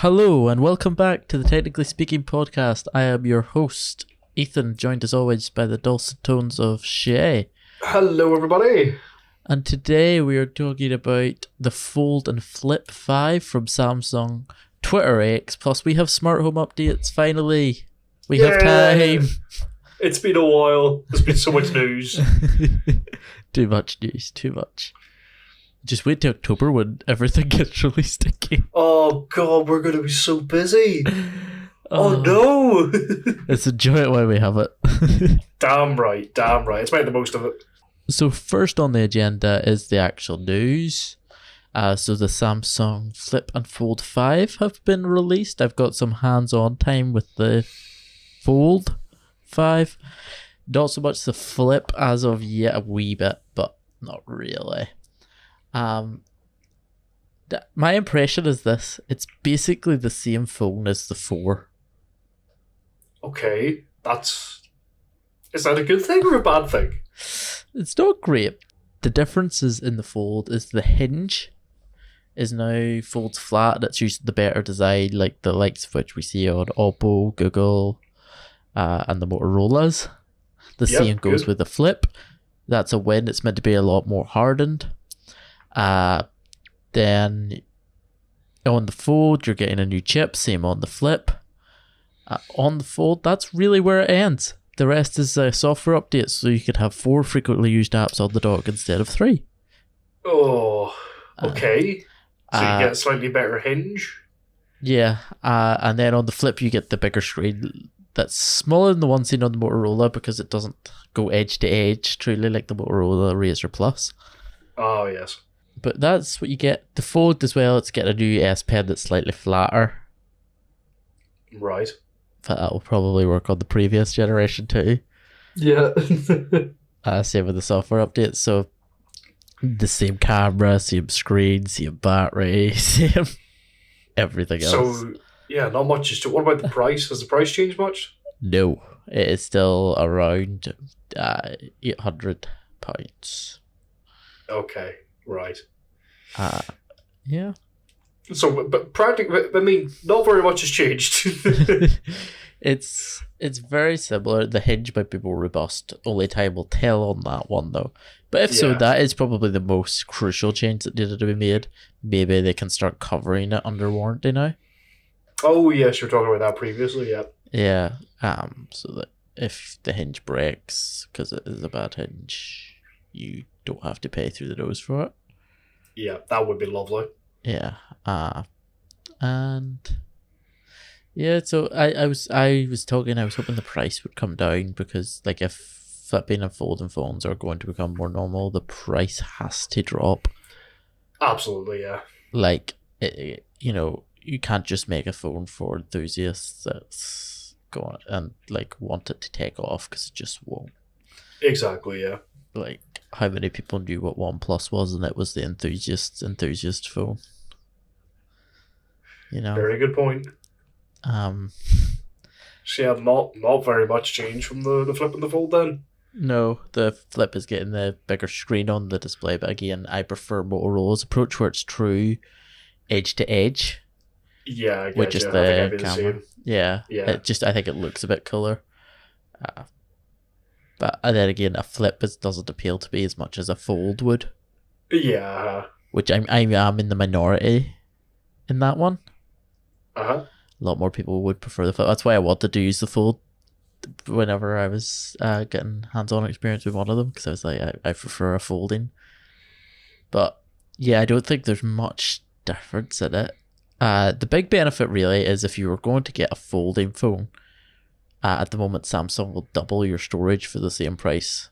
Hello and welcome back to the Technically Speaking Podcast. I am your host, Ethan, joined as always by the dulcet tones of Shay. Hello everybody! And today we are talking about the Fold and Flip 5 from Samsung, Twitter X, plus we have smart home updates finally. We have time. It's been a while. There's been so much news. Too much news, too much. Just wait till October when everything gets released again. Oh god, we're going to be so busy. Oh no! Let's enjoy it while we have it. Damn right. Let's make the most of it. So first on the agenda is the actual news. So the Samsung Flip and Fold 5 have been released. I've got some hands-on time with the Fold 5. Not so much the Flip as of yet, a wee bit, but not really. My impression is this. It's basically the same phone as the 4. Okay, is that a good thing or a bad thing? It's not great. The differences in the Fold is the hinge is now folds flat, and it's using the better design, like the likes of which we see on Oppo, Google, and the Motorola's. The same goes with the Flip. That's a win. It's meant to be a lot more hardened. Then on the Fold, you're getting a new chip. Same on the Flip. On the Fold, that's really where it ends. The rest is software updates, so you could have 4 frequently used apps on the dock instead of 3. Oh, okay. So you get a slightly better hinge? Yeah, and then on the Flip, you get the bigger screen that's smaller than the one seen on the Motorola because it doesn't go edge to edge, truly like the Motorola Razr Plus. Oh, yes. But that's what you get. The Fold as well, it's getting a new S Pen that's slightly flatter. Right. That will probably work on the previous generation too. Yeah. Same with the software updates. So the same camera, same screen, same battery, same everything else. So, yeah, not much. What about the price? Has the price changed much? No, it is still around £800. Okay, right. Yeah. So, but practically, I mean, not very much has changed. It's very similar. The hinge might be more robust. Only time will tell on that one, though. But if so, that is probably the most crucial change that needed to be made. Maybe they can start covering it under warranty now. Oh, yes, you were talking about that previously, yeah. Yeah, so that if the hinge breaks, because it is a bad hinge, you don't have to pay through the nose for it. Yeah, that would be lovely. Yeah, and yeah, so I was hoping the price would come down because like if flipping and folding phones are going to become more normal, the price has to drop. Absolutely, yeah. Like, you can't just make a phone for enthusiasts that's going and like want it to take off because it just won't. Exactly, yeah. Like, how many people knew what OnePlus was and it was the enthusiast phone? Very good point. So yeah, not very much change from the Flip and the Fold then. No, the Flip is getting the bigger screen on the display, but again, I prefer Motorola's approach where it's true edge to edge. Yeah, I guess, with just the camera. Yeah. I think it looks a bit cooler. But then again, a Flip doesn't appeal to me as much as a Fold would. Yeah. Which I am in the minority in that one. Uh-huh. A lot more people would prefer the Flip. That's why I wanted to use the Fold whenever I was getting hands-on experience with one of them, because I was like, I prefer a folding. But yeah, I don't think there's much difference in it. The big benefit really is if you were going to get a folding phone, at the moment Samsung will double your storage for the same price.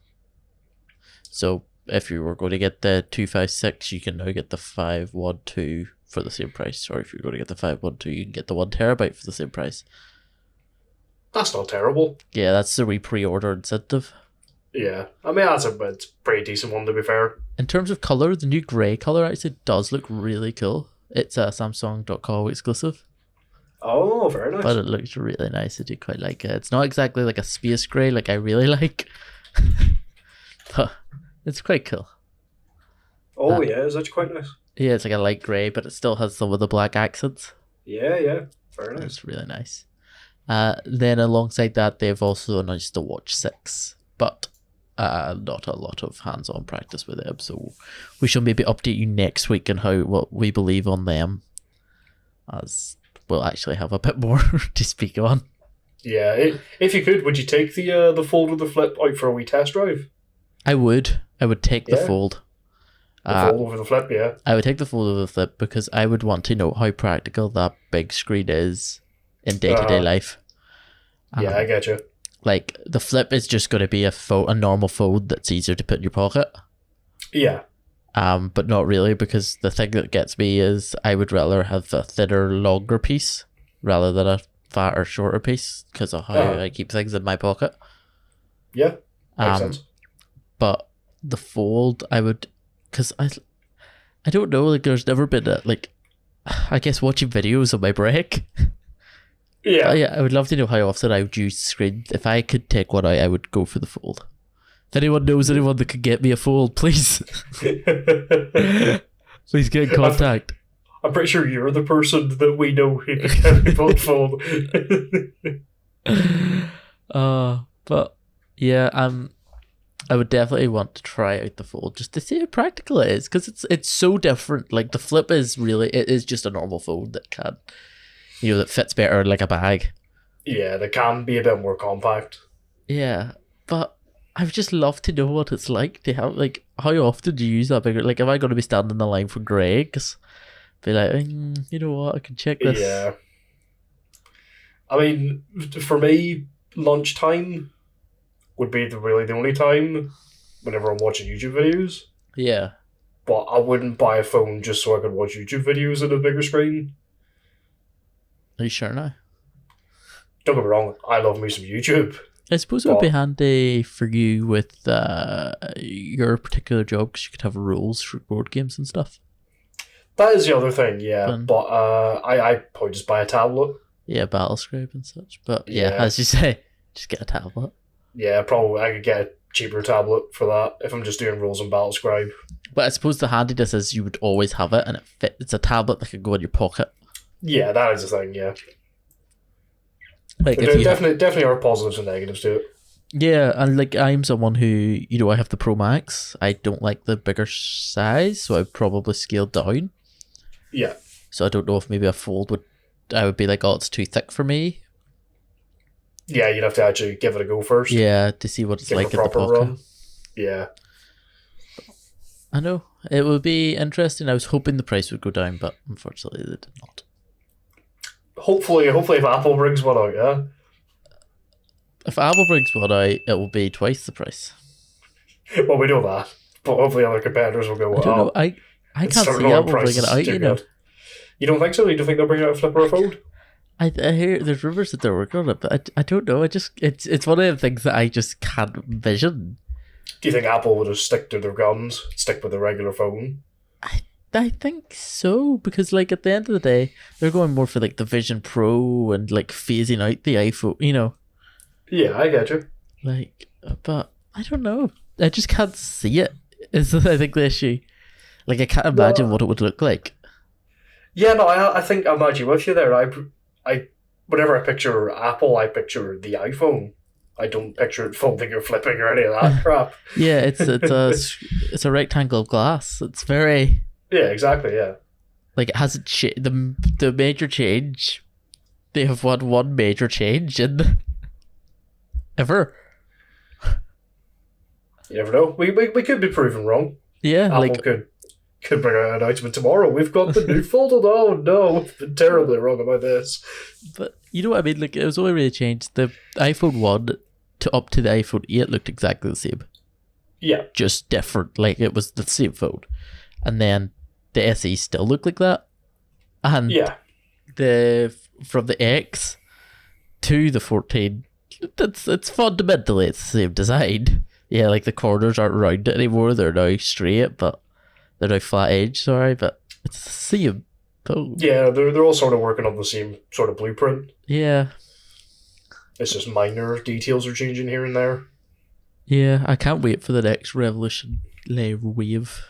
So if you were going to get the 256, you can now get the 512 for the same price. Or if you're going to get the 512, you can get the 1TB for the same price. That's not terrible. Yeah, that's the pre-order incentive. Yeah, I mean, it's a pretty decent one to be fair. In terms of colour, the new grey colour actually does look really cool. It's a Samsung.com exclusive. Oh, very nice. But it looks really nice. I do quite like it. It's not exactly like a space grey like I really like. But it's quite cool. Oh, yeah, it's actually quite nice. Yeah, it's like a light grey, but it still has some of the black accents. Yeah. Very nice. It's really nice. Then alongside that, they've also announced the Watch 6, but not a lot of hands-on practice with them. So we shall maybe update you next week on what we believe on them, as we'll actually have a bit more to speak on. Yeah, if you could, would you take the Fold or the Flip out for a wee test drive? I would take the Fold. The Fold over the Flip, yeah. I would take the Fold over the Flip because I would want to know how practical that big screen is in day-to-day life. Yeah, I get you. Like, the Flip is just going to be a normal phone that's easier to put in your pocket. Yeah. But not really, because the thing that gets me is I would rather have a thinner, longer piece rather than a fatter, shorter piece because of how I keep things in my pocket. Yeah, makes sense. But the Fold, I would... Because I don't know, like, there's never been I guess watching videos on my break. Yeah. I would love to know how often I would use the screen. If I could take one out, I would go for the Fold. If anyone knows anyone that could get me a Fold, please. Please get in contact. I'm pretty sure you're the person that we know who can get me a Fold. But yeah, I would definitely want to try out the Fold just to see how practical it is, because it's so different. Like, the Flip is just a normal phone that can, that fits better like a bag. Yeah, they can be a bit more compact. Yeah, but I would just love to know what it's like to have, like, how often do you use that bigger? Like, am I going to be standing in the line for Greg's? Be like, you know what, I can check this. Yeah. I mean, for me, lunchtime would be really the only time whenever I'm watching YouTube videos. Yeah. But I wouldn't buy a phone just so I could watch YouTube videos on a bigger screen. Are you sure now? Don't get me wrong, I love me some YouTube. I suppose it would be handy for you with your particular job, because you could have rules for board games and stuff. That is the other thing, yeah. But I probably just buy a tablet. Yeah, Battlescribe and such. But yeah, as you say, just get a tablet. Yeah, probably I could get a cheaper tablet for that if I'm just doing rules on Battlescribe. But I suppose the handiness is you would always have it, and it's a tablet that could go in your pocket. Yeah, that is the thing, yeah. Like, there definitely are positives and negatives to it. Yeah, and like, I'm someone who, I have the Pro Max. I don't like the bigger size, so I'd probably scale down. Yeah. So I don't know if maybe a Fold I would be like, oh, it's too thick for me. Yeah, you'd have to actually give it a go first. Yeah, to see what it's like in the pocket. Run. Yeah. I know. It would be interesting. I was hoping the price would go down, but unfortunately they did not. Hopefully if Apple brings one out, yeah? If Apple brings one out, it will be twice the price. Well, we know that. But hopefully other competitors will go, I don't know. I can't see Apple bringing it out, You don't think so? You don't think they'll bring out a Flip or a Fold? I hear there's rumors that they're working on it, but I don't know. It's one of the things that I just can't envision. Do you think Apple would just stick to their guns, stick with the regular phone? I think so, because like at the end of the day, they're going more for like the Vision Pro and like phasing out the iPhone, Yeah, I get you. Like, but I don't know. I just can't see it. Is I think the issue. Like, I can't imagine what it would look like. Yeah, no, I think I'm actually with you there. I whenever I picture Apple, I picture the iPhone. I don't picture it folding or flipping or any of that crap. Yeah, it's a rectangle of glass. It's very... Yeah, exactly, yeah. Like, it hasn't the major change. They have one major change in ever. You never know. We could be proven wrong. Yeah, Apple could bring out an announcement tomorrow. We've got the new folded. Oh no, we've been terribly wrong about this. But you know what I mean? Like, it was only really changed. The iPhone 1 up to the iPhone 8 looked exactly the same. Yeah. Just different. Like, it was the same phone. And then the SE still looked like that. And from the X to the 14, it's fundamentally it's the same design. Yeah, like the corners aren't round anymore. They're now straight, but they're now flat edge, but it's the same phone. Yeah, they're all sort of working on the same sort of blueprint. Yeah. It's just minor details are changing here and there. Yeah, I can't wait for the next revolutionary wave.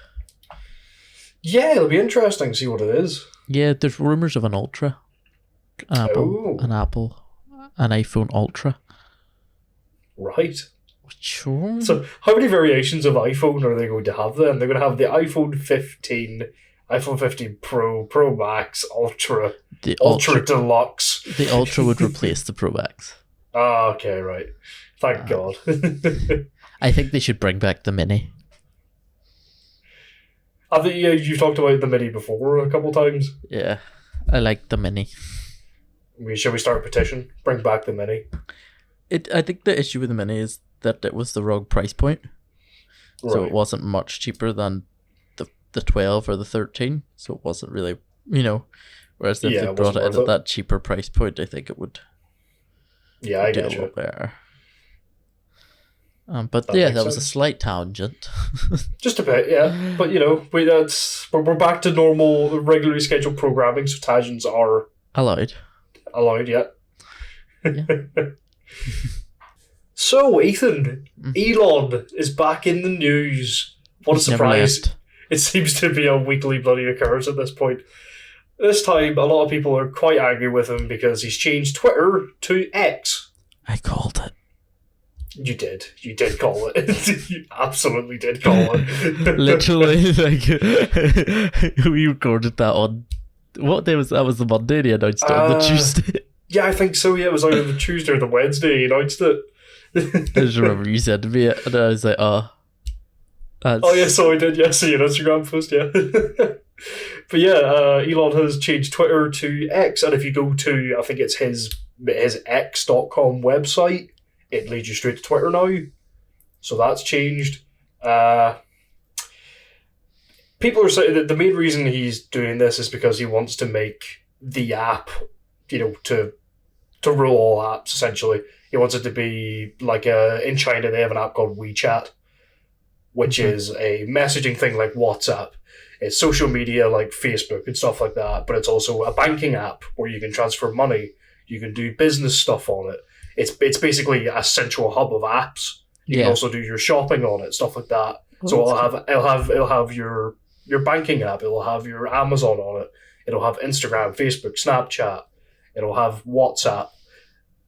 Yeah, it'll be interesting to see what it is. Yeah, there's rumours of an Ultra. an Oh. an iPhone Ultra. Right. Sure. So, how many variations of iPhone are they going to have then? They're going to have the iPhone 15, iPhone 15 Pro, Pro Max, Ultra, Ultra Deluxe. The Ultra would replace the Pro Max. Ah, okay, right. Thank God. I think they should bring back the Mini. I think you've talked about the Mini before a couple times. Yeah, I like the Mini. Shall we start a petition? Bring back the Mini. I think the issue with the Mini is that it was the wrong price point. Right. So it wasn't much cheaper than the 12 or the 13. So it wasn't really, whereas if they brought it in at that cheaper price point, I think it would I do a get little you. better. But that was a slight tangent. Just a bit, yeah. But we're back to normal, regularly scheduled programming, so tangents are allowed. Yeah. So, Ethan, Elon is back in the news. What a surprise. It seems to be a weekly bloody occurrence at this point. This time, a lot of people are quite angry with him because he's changed Twitter to X. I called it. You did. You did call it. You absolutely did call it. Literally, we recorded that on... What day was that? Was the Monday he announced it on the Tuesday? Yeah, I think so. Yeah, it was either the Tuesday or the Wednesday he announced it. I just remember you said to me it, and I was like, oh. Oh, yeah, so I did, see an Instagram post, yeah. But yeah, Elon has changed Twitter to X, and if you go to, I think it's his x.com website, it leads you straight to Twitter now. So that's changed. People are saying that the main reason he's doing this is because he wants to make the app, to rule all apps, essentially. He wants it to be like in China, they have an app called WeChat, which is a messaging thing like WhatsApp. It's social media like Facebook and stuff like that, but it's also a banking app where you can transfer money. You can do business stuff on it. It's basically a central hub of apps. You can also do your shopping on it, stuff like that. So it'll have your banking app. It'll have your Amazon on it. It'll have Instagram, Facebook, Snapchat. It'll have WhatsApp.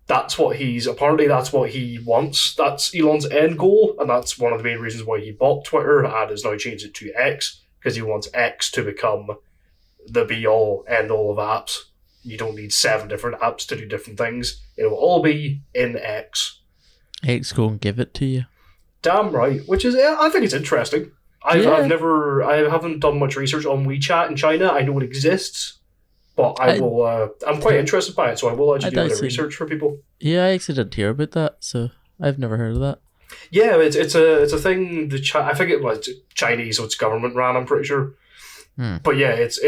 That's what he wants. That's Elon's end goal, and that's one of the main reasons why he bought Twitter and has now changed it to X, because he wants X to become the be-all, end-all of apps. You don't need 7 different apps to do different things. It'll all be in X. X go and give it to you. Damn right. Which is, I think it's interesting. I haven't done much research on WeChat in China. I know it exists. But I'm quite interested by it, so I will actually do a bit of research for people. Yeah, I actually didn't hear about that, so I've never heard of that. Yeah, it's a thing. I think it was Chinese, so it's government ran. I'm pretty sure. But yeah, it's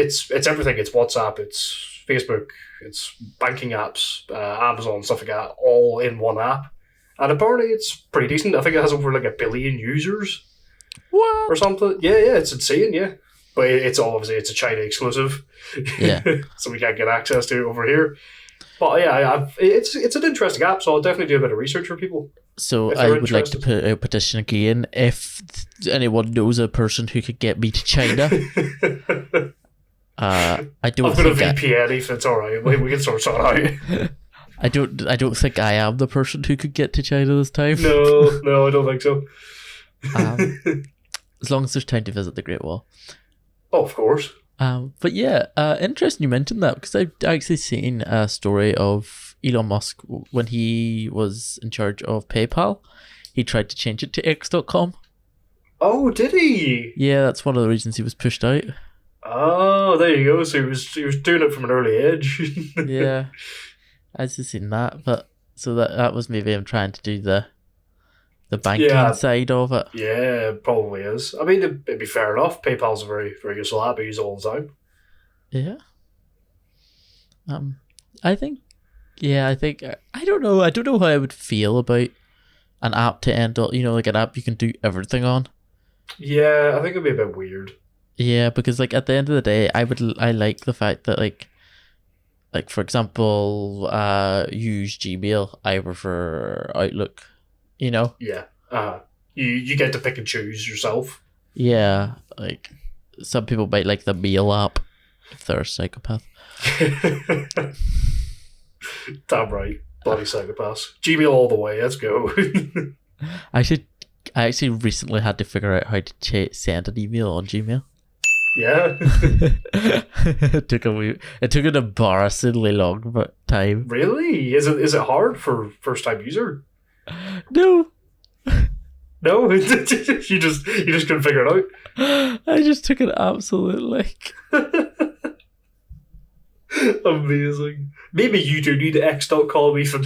everything. It's WhatsApp, it's Facebook, it's banking apps, Amazon, stuff like that, all in one app. And apparently, it's pretty decent. I think it has over 1 billion users. What? Or something? Yeah, it's insane. Yeah. But it's a China exclusive. Yeah. So we can't get access to it over here. But yeah, it's an interesting app, so I'll definitely do a bit of research for people. So I would like to put a petition again. If anyone knows a person who could get me to China, I don't. I've got a VPN, if it's all right. We can sort that out. I don't think I am the person who could get to China this time. No, I don't think so. As long as there's time to visit the Great Wall. Oh, of course. But yeah, interesting you mentioned that, because I've actually seen a story of Elon Musk when he was in charge of PayPal. He tried to change it to X.com. Oh, did he? Yeah, that's one of the reasons he was pushed out. Oh, there you go. So he was doing it from an early age. Yeah, I've just seen that, but so that was maybe him trying to do the banking side of it. Yeah, it probably is. I mean, it'd be fair enough. PayPal's a very, very useful app. I use it all the time. Yeah. I think I don't know. I don't know how I would feel about an app to end all. Like an app you can do everything on. Yeah, I think it'd be a bit weird. Yeah, because at the end of the day, I like the fact that like for example, use Gmail. I prefer Outlook. Yeah. You get to pick and choose yourself. Yeah, like some people might like the mail app if they're a psychopath. Damn right. Bloody psychopaths. Gmail all the way. Let's go. I actually recently had to figure out how to send an email on Gmail. Yeah. It took an embarrassingly long time. Really? Is it hard for first time user? No. No? you just couldn't figure it out? I just took an absolute lick. Amazing. Maybe you do need x.com even.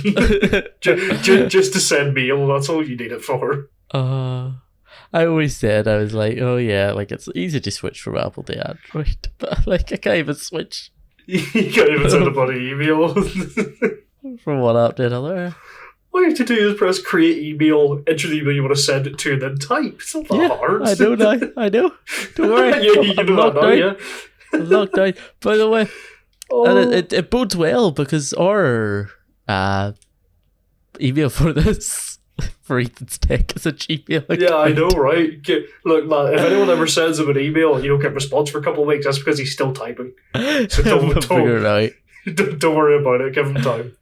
just to send mail, that's all you need it for. I always said, I was like, oh yeah, like it's easy to switch from Apple to Android, but like I can't even switch. You can't even send a bloody email. From one app to another. All you have to do is press create email, enter the email you want to send it to, and then type. It's not that hard. I know now. I know. Don't worry. I'm locked out. Yeah. I'm locked out. By the way, and it bodes well because our email for this, for Ethan's Tech, is a Gmail account. Yeah, I know, right? Look, man, if anyone ever sends him an email and you don't get a response for a couple of weeks, that's because he's still typing. So don't figure it out. Don't worry about it. Give him time.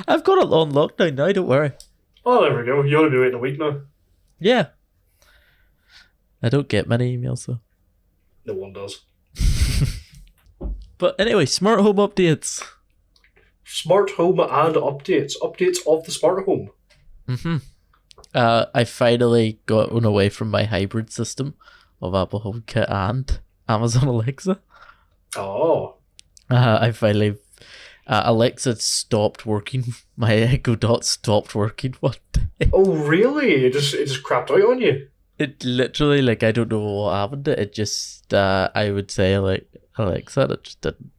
I've got it on lockdown now, don't worry. Oh, there we go. You only do it in a week now. Yeah. I don't get many emails though. No one does. But anyway, smart home updates. Smart home and updates. Updates of the smart home. Mm-hmm. I finally got away from my hybrid system of Apple HomeKit and Amazon Alexa. Oh. I finally... Alexa stopped working. My Echo Dot stopped working one day. Oh, really? It just crapped out on you? It literally, like, I don't know what happened. It just, I would say, like, Alexa, it just didn't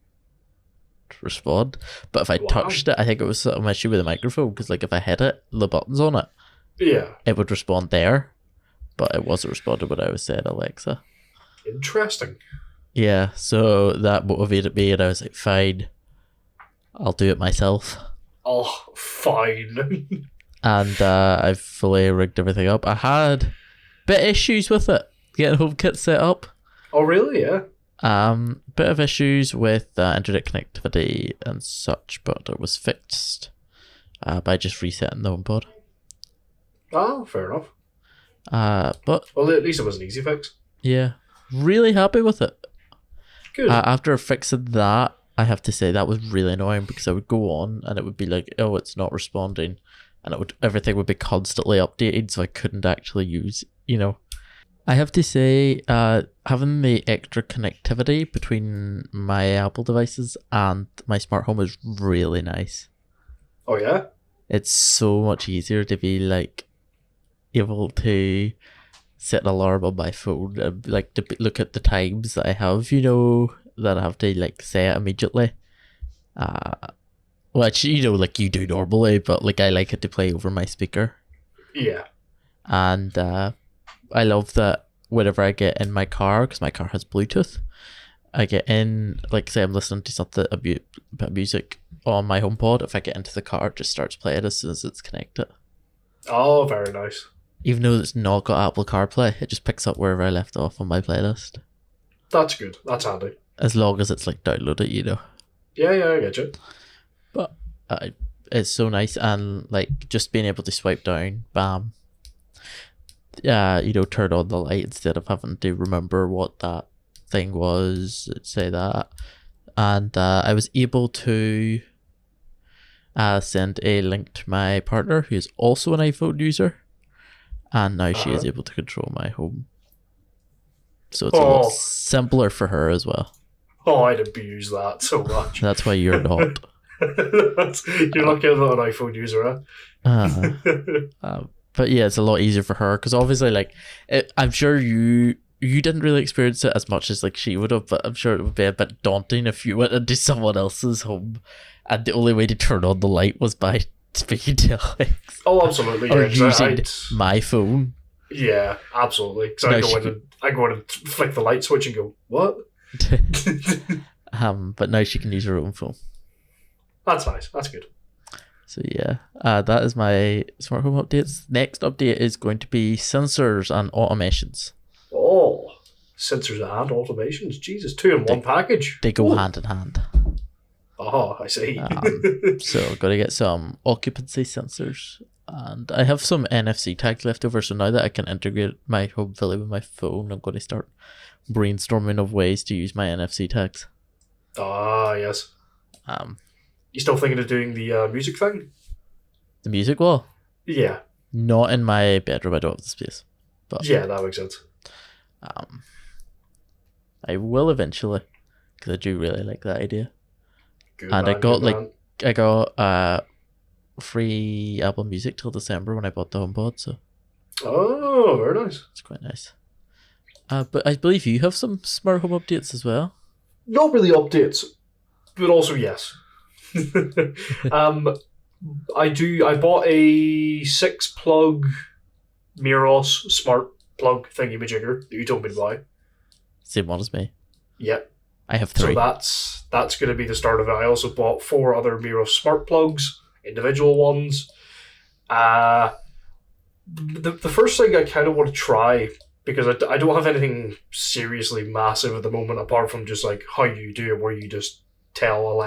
respond. But if I touched it, I think it was some issue with the microphone, because, like, if I hit it, the buttons on it, it would respond there. But it wasn't responding when I was saying Alexa. Interesting. Yeah, so that motivated me, and I was like, fine, I'll do it myself. Oh, fine. And I've fully rigged everything up. I had bit issues with it, getting HomeKit set up. Oh, really? Yeah. Bit of issues with internet connectivity and such, but it was fixed by just resetting the HomePod. Oh, fair enough. But well, at least it was an easy fix. Yeah, really happy with it. Good. After fixing that, I have to say that was really annoying because I would go on and it would be like, oh, it's not responding, and everything would be constantly updated, so I couldn't actually use, I have to say, having the extra connectivity between my Apple devices and my smart home is really nice. Oh, yeah? It's so much easier to be, like, able to set an alarm on my phone and, like, to look at the times that I have, that I have to, like, say it immediately. Which, like you do normally, but, like, I like it to play over my speaker. Yeah. And, I love that whenever I get in my car, because my car has Bluetooth, I get in, like, say I'm listening to something, a bit of music on my HomePod. If I get into the car, it just starts playing as soon as it's connected. Oh, very nice. Even though it's not got Apple CarPlay, it just picks up wherever I left off on my playlist. That's good. That's handy. As long as it's, like, downloaded, Yeah, I get you. But it's so nice, and, like, just being able to swipe down, bam. Turn on the light instead of having to remember what that thing was, say that. And I was able to send a link to my partner, who is also an iPhone user, and now she is able to control my home. So it's a lot simpler for her as well. Oh, I'd abuse that so much. That's why you're not. You're lucky I'm not an iPhone user, huh? But yeah, it's a lot easier for her because obviously, like, I'm sure you didn't really experience it as much as, like, she would have, but I'm sure it would be a bit daunting if you went into someone else's home and the only way to turn on the light was by speaking to Alex. Oh, absolutely. Or using my phone. Yeah, absolutely. Because I go in and flick the light switch and go, what? But now she can use her own phone. That's nice. That's good. So yeah, that is my smart home updates. Next update is going to be sensors and automations. Oh. Sensors and automations. Jesus, 2-in-1 package. They go Ooh. hand in hand. Oh, I see. So got to get some occupancy sensors, and I have some NFC tags left over. So now that I can integrate my home fully with my phone, I'm going to start brainstorming of ways to use my NFC tags. Ah, yes. You still thinking of doing the music thing? The music wall? Yeah. Not in my bedroom. I don't have the space. But yeah, that makes sense. I will eventually, because I do really like that idea. Good and man, I got free Apple Music till December when I bought the HomePod, so oh, very nice. It's quite nice. But I believe you have some smart home updates as well. Not really updates, but also yes. I bought a 6-plug Miros smart plug thingy-majigger that you told me to buy. Same one as me. Yep. I have 3. So that's going to be the start of it. I also bought 4 other Miros smart plugs, individual ones. The first thing I kind of want to try, because I don't have anything seriously massive at the moment, apart from just like how you do it, where you just tell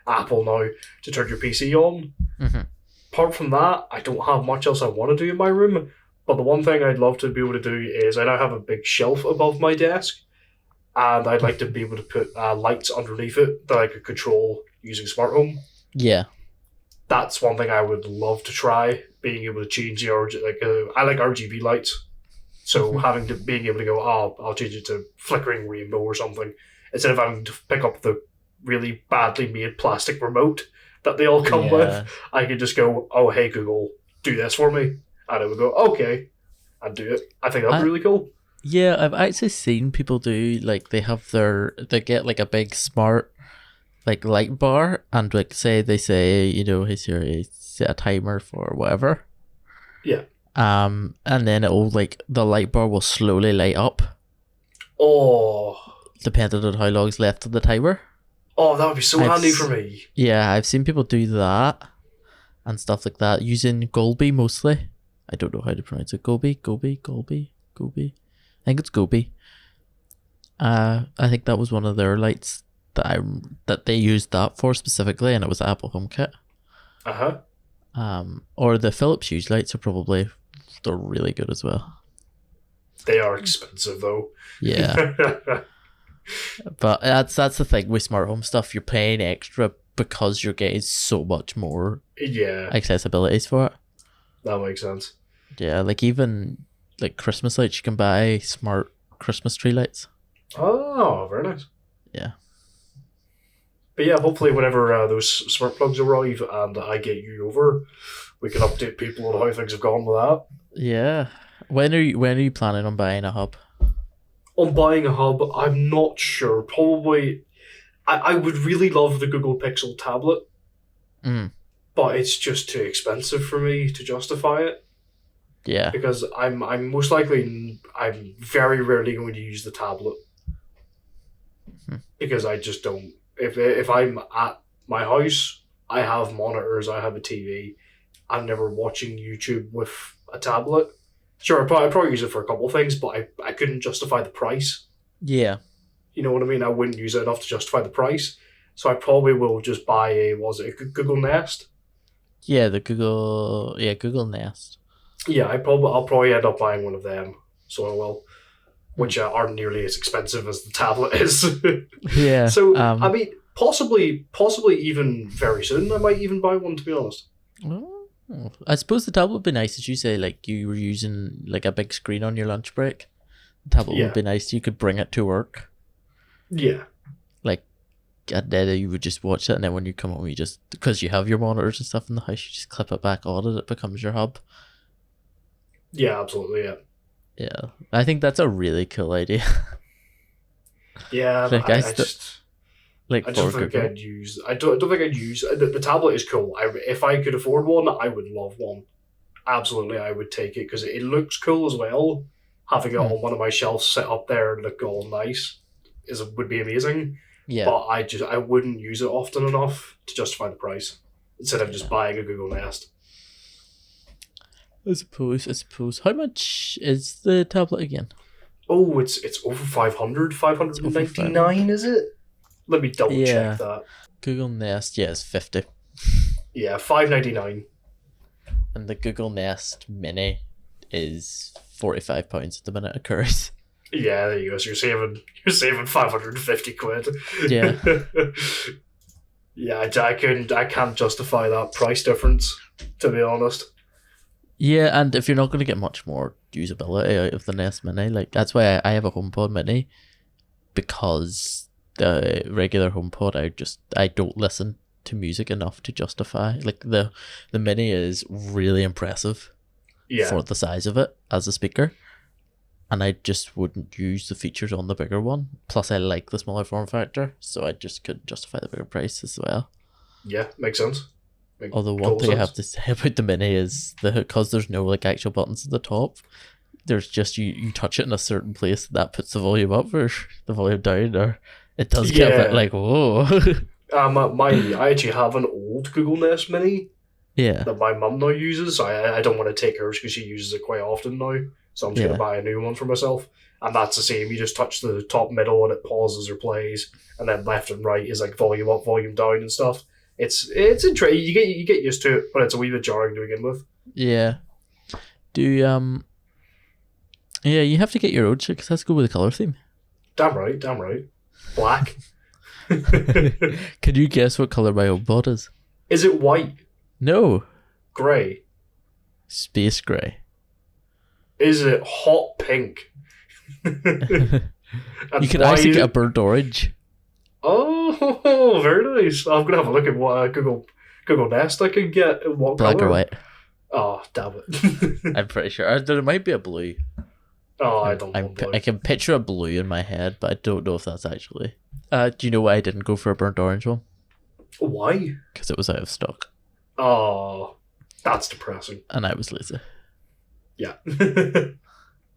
Apple now to turn your PC on. Mm-hmm. Apart from that, I don't have much else I want to do in my room. But the one thing I'd love to be able to do is I now have a big shelf above my desk, and I'd like to be able to put lights underneath it that I could control using smart home. Yeah. That's one thing I would love to try, being able to change the I like RGB lights, so being able to go, I'll change it to flickering rainbow or something, instead of having to pick up the really badly made plastic remote that they all come with. I could just go, oh hey Google, do this for me, and it would go, okay, and do it. I think that'd be really cool. Yeah, I've actually seen people do, like, they get like a big smart like light bar, and like they say, hey Siri, set a timer for whatever. Yeah. And then it'll, like, the light bar will slowly light up. Oh. Depending on how long's left of the timer. Oh, that would be so handy for me. Yeah, I've seen people do that and stuff like that using Golby mostly. I don't know how to pronounce it. Golby. I think it's Golby. I think that was one of their lights that they used that for specifically, and it was Apple HomeKit. Or the Philips Hue lights they're really good as well. They are expensive though. Yeah. But that's the thing with smart home stuff. You're paying extra because you're getting so much more accessibilities for it. That makes sense. Yeah, like even like Christmas lights, you can buy smart Christmas tree lights. Oh, very nice. Yeah. But yeah, hopefully whenever those smart plugs arrive and I get you over, we can update people on how things have gone with that. Yeah. When are you planning on buying a hub? On buying a hub, I'm not sure. Probably, I would really love the Google Pixel tablet, but it's just too expensive for me to justify it. Yeah. Because I'm very rarely going to use the tablet. Because I just don't. If I'm at my house, I have monitors, I have a TV. I'm never watching YouTube with a tablet. Sure, I'd probably use it for a couple of things, but I couldn't justify the price. Yeah. You know what I mean? I wouldn't use it enough to justify the price. So I probably will just buy a Google Nest? Yeah, Google Nest. Yeah, I'll probably end up buying one of them. So I will. Which aren't nearly as expensive as the tablet is. Yeah. So, I mean, possibly even very soon, I might even buy one, to be honest. I suppose the tablet would be nice, as you say, like you were using like a big screen on your lunch break. The tablet would be nice. You could bring it to work. Yeah. Like, at then you would just watch it, and then when you come home, you just, because you have your monitors and stuff in the house, you just clip it back on and it becomes your hub. Yeah, absolutely, yeah. Yeah, I think that's a really cool idea. Yeah, like, I don't think I'd use. The tablet is cool. If I could afford one, I would love one. Absolutely, I would take it because it looks cool as well. Having it on one of my shelves set up there and look all nice would be amazing. Yeah, but I wouldn't use it often enough to justify the price. Instead of just buying a Google Nest. I suppose. How much is the tablet again? Oh, it's over 500, 599, is it? Let me double check that. Google Nest, is 50. Yeah, 599. And the Google Nest Mini is £45 at the minute, occurs. Yeah, there you go. So you're saving 550 quid. Yeah. Yeah, I can't justify that price difference, to be honest. Yeah, and if you're not going to get much more usability out of the Nest Mini, like that's why I have a HomePod Mini, because the regular HomePod I don't listen to music enough to justify. Like the Mini is really impressive for the size of it as a speaker, and I just wouldn't use the features on the bigger one. Plus, I like the smaller form factor, so I just couldn't justify the bigger price as well. Yeah, makes sense. Although one thing I have to say about the Mini is because there's no like actual buttons at the top, there's just you touch it in a certain place that puts the volume up or the volume down, or it does get a bit like, whoa. I actually have an old Google Nest Mini that my mum now uses. I don't want to take hers because she uses it quite often now, so I'm just going to buy a new one for myself. And that's the same. You just touch the top middle and it pauses or plays, and then left and right is like volume up, volume down and stuff. It's interesting. You get used to it, but it's a wee bit jarring to begin with. Yeah. You have to get your own shit because that's go with the colour theme. Damn right. Black. Can you guess what colour my HomePod is? Is it white? No. Grey. Space grey. Is it hot pink? You can actually get a burnt orange. Oh, very nice. I'm gonna have a look at what Google Nest I could get. What black color? Or white? Oh, damn it! I'm pretty sure there might be a blue. Oh, I don't know. I can picture a blue in my head, but I don't know if that's actually. Do you know why I didn't go for a burnt orange one? Why? Because it was out of stock. Oh, that's depressing. And I was lazy. Yeah.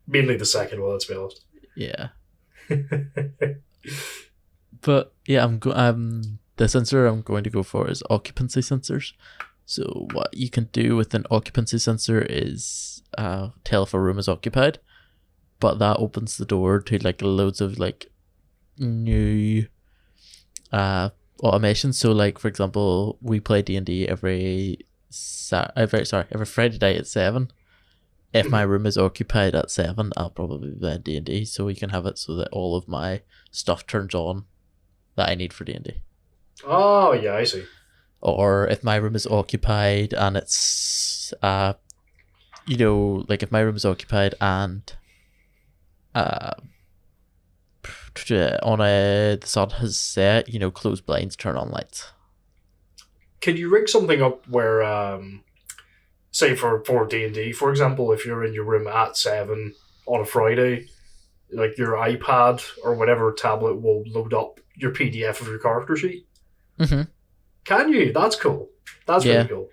Mainly the second one, let's be honest. Yeah. But yeah, the sensor I'm going to go for is occupancy sensors. So what you can do with an occupancy sensor is tell if a room is occupied, but that opens the door to like loads of like new automation. So like for example, we play D&D every Friday night at 7. If my room is occupied at 7, I'll probably be playing D&D. So we can have it so that all of my stuff turns on that I need for D&D. Oh, yeah, I see. Or if my room is occupied and it's, like if my room is occupied and the sun has set, close blinds, turn on lights. Can you rig something up where, say for D&D, for example, if you're in your room at 7 on a Friday, like your iPad or whatever tablet will load up your PDF of your character sheet? Mm-hmm. Can you? That's cool. That's really cool.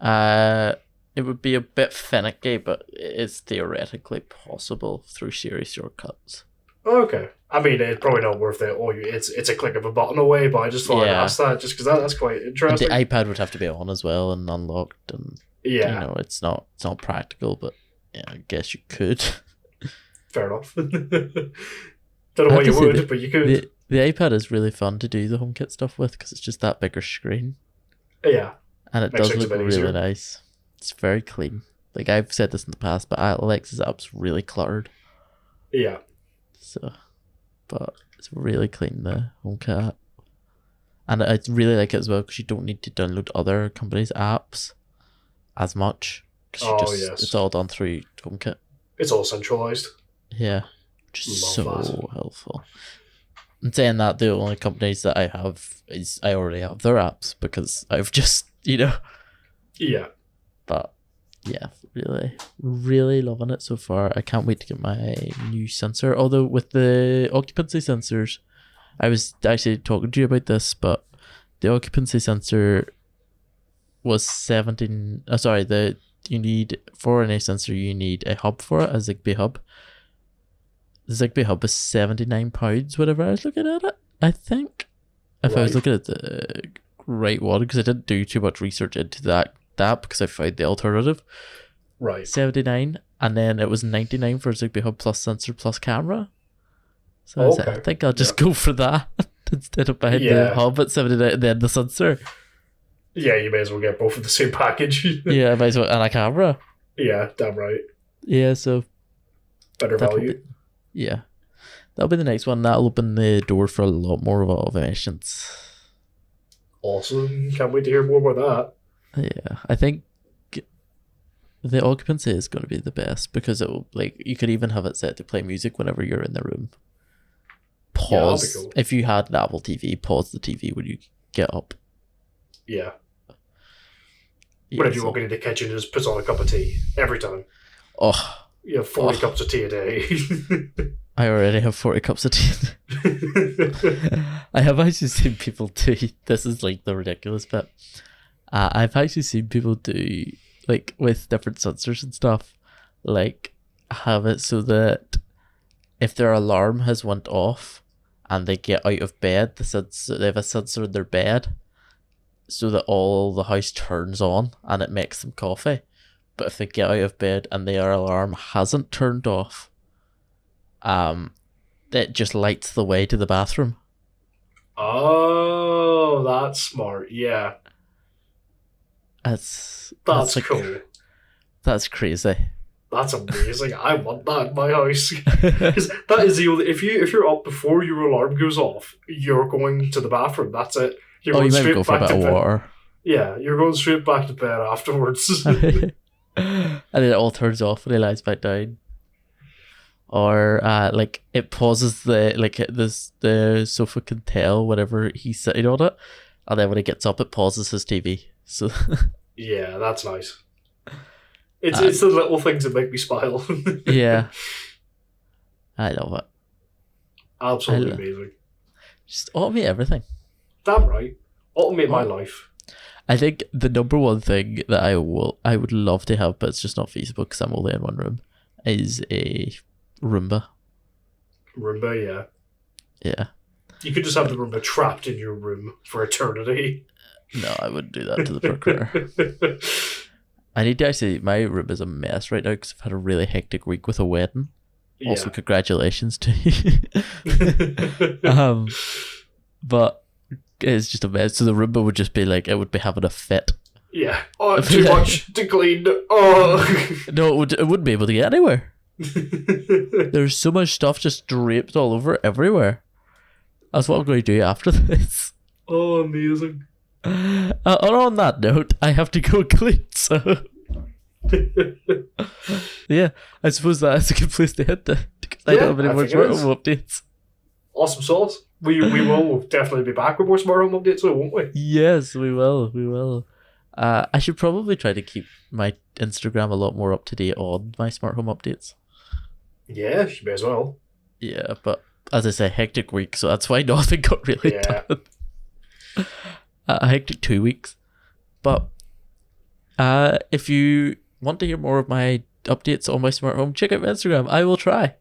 It would be a bit finicky, but it's theoretically possible through Siri shortcuts. Okay. I mean, it's probably not worth it. Or it's a click of a button away, but I just thought I'd ask that just because that's quite interesting. And the iPad would have to be on as well and unlocked, and it's not practical, but yeah, I guess you could. Fair enough. Don't know why you would, but you could. The iPad is really fun to do the HomeKit stuff with because it's just that bigger screen. Yeah. And it does look really nice. It's very clean. Like I've said this in the past, but Alex's app's really cluttered. Yeah. So, but it's really clean, the HomeKit app. And I really like it as well because you don't need to download other companies' apps as much. It's all done through HomeKit. It's all centralized. Yeah. Which is so helpful. And saying that, the only companies that I have is I already have their apps because I've just, Yeah. But yeah, really, really loving it so far. I can't wait to get my new sensor. Although with the occupancy sensors, I was actually talking to you about this, but the occupancy sensor was 17. You need, for any sensor, you need a hub for it, a Zigbee hub. The Zigbee hub is £79 whenever I was looking at it, I think. If I was looking at the right one, because I didn't do too much research into that because I found the alternative. Right. 79, and then it was 99 for Zigbee Hub plus sensor plus camera. So I was like, I think I'll just go for that instead of buying the Hub at 79 and then the sensor. Yeah, you may as well get both of the same package. Yeah, I might as well, and a camera. Yeah, damn right. Yeah, so better value. That'll be the next one. That'll open the door for a lot more automations. Awesome. Can't wait to hear more about that. Yeah, I think the occupancy is going to be the best because it will, like, you could even have it set to play music whenever you're in the room. Pause. Cool. If you had an Apple TV, pause the TV when you get up. Yeah. But if you walk into the kitchen, just puts on a cup of tea every time. Oh. You have 40 cups of tea a day. I already have 40 cups of tea. I have actually seen people do, this is like the ridiculous bit. I've actually seen people do, like, with different sensors and stuff, like, have it so that if their alarm has went off and they get out of bed, they have a sensor in their bed so that all the house turns on and it makes them coffee. But if they get out of bed and their alarm hasn't turned off, it just lights the way to the bathroom. Oh, that's smart. Yeah. That's like, cool. That's crazy. That's amazing. I want that in my house. Because that is the only, if you're up before your alarm goes off, you're going to the bathroom. That's it. You're going you might go for a bit of water. Yeah, you're going straight back to bed afterwards. And then it all turns off when he lies back down. Or like it pauses the sofa can tell whenever he's sitting on it, and then when he gets up it pauses his TV. So yeah, that's nice. It's the little things that make me smile. Yeah. I love it. Absolutely amazing. Just automate everything. Damn right. Automate my life. I think the number one thing that I would love to have, but it's just not feasible because I'm only in one room, is a Roomba. Roomba, yeah. Yeah. You could just have the Roomba trapped in your room for eternity. No, I wouldn't do that to the procurator. I need to actually, my room is a mess right now because I've had a really hectic week with a wedding. Yeah. Also, congratulations to you. But it's just a mess. So the Roomba would just be like, it would be having a fit. Yeah. Oh, too much to clean. Oh. No, it wouldn't be able to get anywhere. There's so much stuff just draped all over everywhere. That's what I'm going to do after this. Oh, amazing. On that note, I have to go clean, so... Yeah, I suppose that's a good place to hit that. I don't have any more smart home updates. Awesome sauce. We will definitely be back with more smart home updates, won't we? Yes, we will. I should probably try to keep my Instagram a lot more up to date on my smart home updates. Yeah, you may as well. Yeah, but as I say, hectic week, so that's why nothing got really done. A hectic 2 weeks. But if you want to hear more of my updates on my smart home, check out my Instagram. I will try.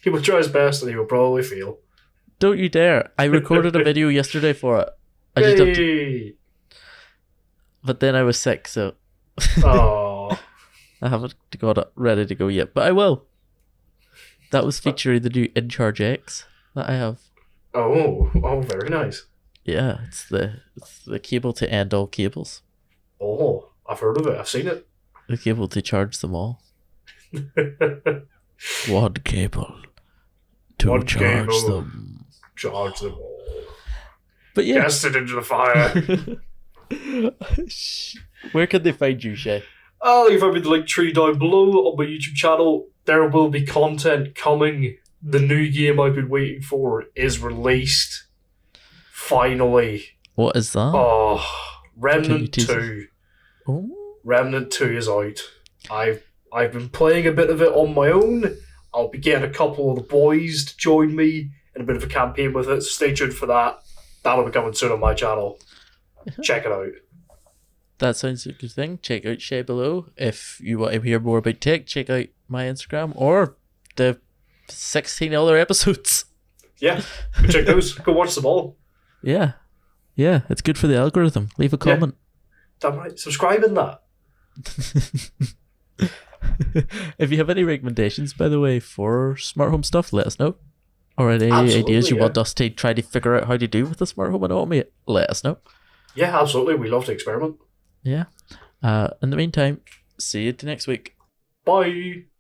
He will try his best and he will probably fail. Don't you dare. I recorded a video yesterday for it. I just have to... But then I was sick, so... Oh. I haven't got it ready to go yet, but I will. That was featuring the new InCharge X that I have. Oh, very nice. Yeah, it's the cable to end all cables. Oh, I've heard of it. I've seen it. The cable to charge them all. One cable to charge them. Charge them all. But yeah. Cast it into the fire. Where can they find you, Shay? I'll leave every link tree down below on my YouTube channel. There will be content coming. The new game I've been waiting for is released. Finally. What is that? Oh, Remnant 2. Oh. Remnant 2 is out. I've been playing a bit of it on my own. I'll be getting a couple of the boys to join me in a bit of a campaign with it, so stay tuned for that. That'll be coming soon on my channel. Check it out. That sounds like a good thing. Check out Shay below. If you want to hear more about tech, check out my Instagram or the 16 other episodes. Yeah, go check those. Go watch them all. Yeah, it's good for the algorithm. Leave a comment. Damn right. Subscribe in that. If you have any recommendations, by the way, for smart home stuff, let us know. Or any Absolutely, ideas you yeah. want us to try to figure out how to do with the smart home and automate, let us know. Yeah, absolutely. We love to experiment. Yeah. In the meantime, see you next week. Bye.